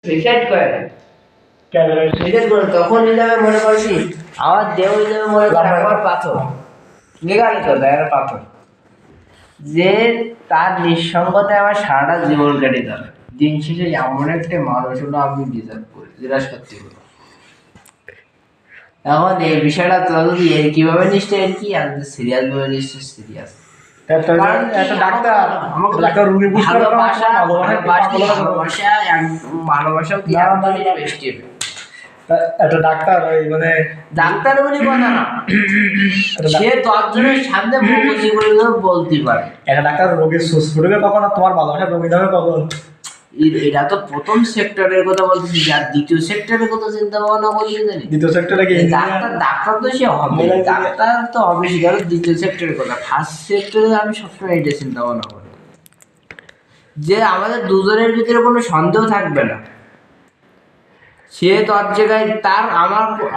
Reset করে reset করে তখন হিসাবে মনে করছি আমার দেহ হিসাবে মনে করে আমার পাথর নিগালি তো দেয় পাথর যে তার নিঃসঙ্গতায় আমার সারাটা জীবন কেটে যাবে। দিন শেষে এমন একটা মানুষ হলো আমি ডিজার্ভ করি, যেটা সত্যি হলো। এখন এই বিষয়টা তো যদি এর কিভাবে নিশ্চয় এর কি আমি সিরিয়াস ভাবে নিশ্চয় সিরিয়াস। ভালোবাসাও কি একটা ডাক্তার মানে ডাক্তার বলে কথা না, সে 10 জনের সামনে বলতে পারে একটা ডাক্তার রোগীর সুস্থ কখন আর তোমার ভালোবাসা রোগী হবে কখন। এটা তো প্রথম সেক্টরের কথা বলতেছি, আর দ্বিতীয় সেক্টরের কথা চিন্তা ভাবনা করলে জানি দ্বিতীয় সেক্টরে কি ডাক্তার তো সে হবে, ডাক্তার তো হবে সেটা দ্বিতীয় সেক্টরের কথা। ফার্স্ট সেক্টরে আমি সবসময় এটা চিন্তা ভাবনা করি যে আমাদের দুজনের ভিতরে কোনো সন্দেহ থাকবে না। সে তোর জায়গায় তার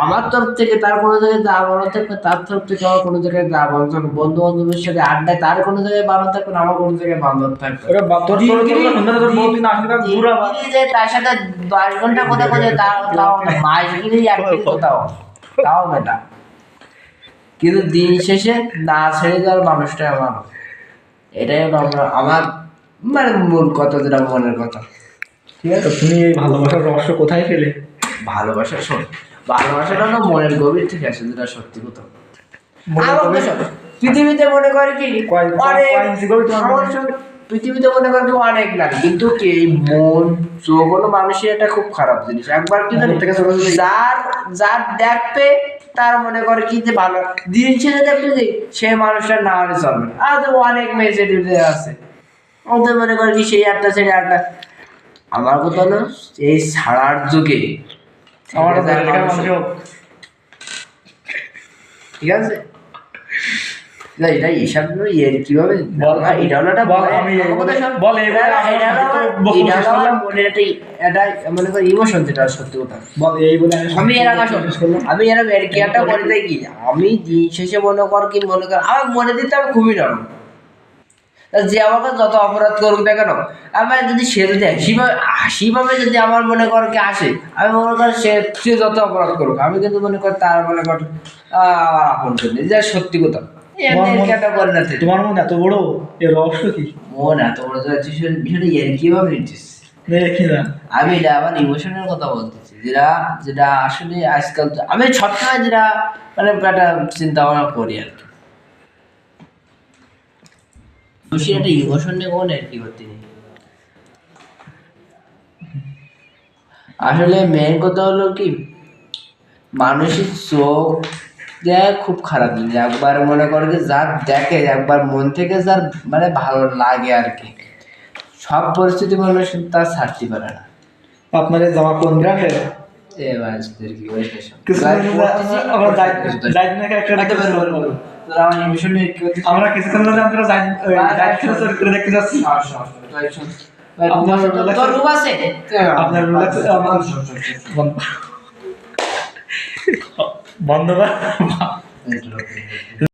আমার তরফ থেকে তার কোনো জায়গায় যা ভালো থাকবে, তার তরফ থেকে আমার কোনো জায়গায় যা ভালো থাকবে, বন্ধু বান্ধবের সাথে আড্ডায় তার কোনো জায়গায় ভালো থাকবে, আমার কোনো জায়গায় বান্ধব থাকবে। তার সাথে 10 ঘন্টা কথা বলে তাও মাস গিলেই একদিন কোথাও তাও মেটা, কিন্তু দিন শেষে না ছেড়ে যাওয়ার মানুষটাই আমার। এটাই হলো আমার মানে মূল কথা, যেটা মনের কথা। ঠিক আছে, তুমি এই ভালোবাসার রহস্য কোথায় পেলে? ভালোবাসাটা হলো মনের গভীর থেকে আসে, যেটা সত্যি কথা। পৃথিবীতে মনে করে কি পৃথিবীতে মনে করে কি অনেক লাগে, কিন্তু এই মন চোখ হলো মানুষের একটা খুব খারাপ জিনিস। একবার কিন্তু যার দেখবে তার মনে করে কি যে ভালো দিন শেষে দেখবে যে সে মানুষটার না হলে চলবে। আর তো অনেক মেসেজ আছে ওদের মনে করে কি সেই একটা ছেড়ে একটা। আমার কথা হলো এই ছাড়ার যুগে ঠিক আছে, এটা হিসাব কিভাবে মনে করি ইমোশন, যেটা সত্যি কথা। আমি আমি দিন শেষে মনে কর আমার মনে দিতে আমি খুবই নরম। যে আমাকে যত অপরাধ করুক না কেন, আমার যদি সে যদি হাসিভাবে যদি আমার মনে কর কি আসে, আমি মনে করি সে যত অপরাধ করুক, আমি কিন্তু মনে করি তার মনে কর আমার আপন জন্য, যা সত্যি কথা। তোমার মন এত বড়, এর রহস্য কি? মন এত বড় বিষয়টা এর কিভাবে নিচ্ছিস? আমি এটা আমার ইমোশনের কথা বলতেছি, যেটা আসলে আজকাল আমি সবসময় যেটা মানে একটা চিন্তা ভাবনা করি আর কি। একটা ইমোশন নিয়ে কোন আর কি করতে নেই। আসলে মেন কথা হলো কি, মানুষের চোখ খুব খারাপ জিনিস। একবার মনে করো যে যার দেখে একবার মন থেকে যার মানে ভালো লাগে আর কি, সব পরিস্থিতি মানুষ তার ছাড়তে পারে না। আপনার জামা কোন ব্র্যান্ডের? আমরা কিছুক্ষণ দেখতে যাচ্ছি। বন্ধ